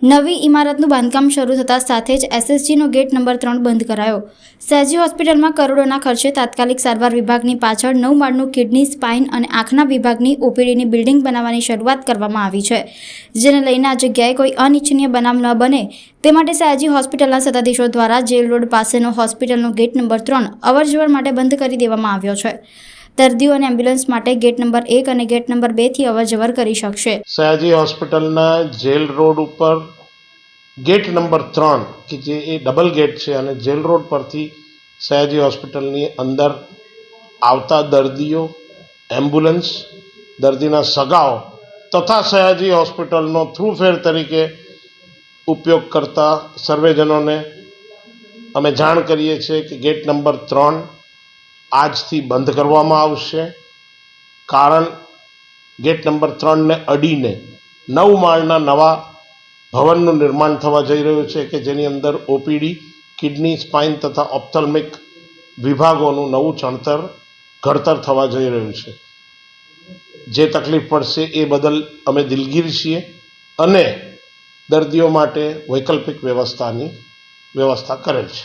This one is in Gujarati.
નવી ઇમારતનું બાંધકામ શરૂ થતાં સાથે જ એસએસજીનો ગેટ નંબર 3 બંધ કરાયો। સયાજી હોસ્પિટલમાં કરોડોના ખર્ચે તાત્કાલિક સારવાર વિભાગની પાછળ 9 માળનું કિડની, સ્પાઇન અને આંખના વિભાગની ઓપીડીની બિલ્ડિંગ બનાવવાની શરૂઆત કરવામાં આવી છે, જેને લઈને આ જગ્યાએ કોઈ અનિચ્છનીય બનાવ ન બને તે માટે સયાજી હોસ્પિટલના સત્તાધીશો દ્વારા જેલ રોડ પાસેનો હોસ્પિટલનો ગેટ નંબર 3 અવરજવર માટે બંધ કરી દેવામાં આવ્યો છે। દર્દીઓ અને એમ્બ્યુલન્સ માટે ગેટ નંબર 1 અને ગેટ નંબર 2 થી અવરજવર કરી શકશે। સયાજી હોસ્પિટલના જેલ રોડ ઉપર गेट नंबर 3 कि जे डबल गेट है और जेल रोड पर थी सयाजी हॉस्पिटलनी अंदर आवता दर्दियों, एम्ब्युलन्स, दर्दीना सगाओ तथा सयाजी हॉस्पिटलनो थ्रूफेर तरीके उपयोग करता सर्वेजनों ने अमे जाण करीए छे कि गेट नंबर 3 आजथी बंद करवामां आवशे। कारण गेट नंबर 3 ने अडीने 9 माळना नवा भवनનું નિર્માણ થવા જઈ રહ્યું છે કે જેની અંદર ઓપીડી, કિડની, સ્પાઇન તથા ઓપ્થલ્મિક વિભાગોનું નવું ઘડતર થવા જઈ રહ્યું છે। જે તકલીફ પડશે એ બદલ અમે દિલગીર છીએ અને દર્દીઓ માટે વૈકલ્પિક વ્યવસ્થા કરેલ છે।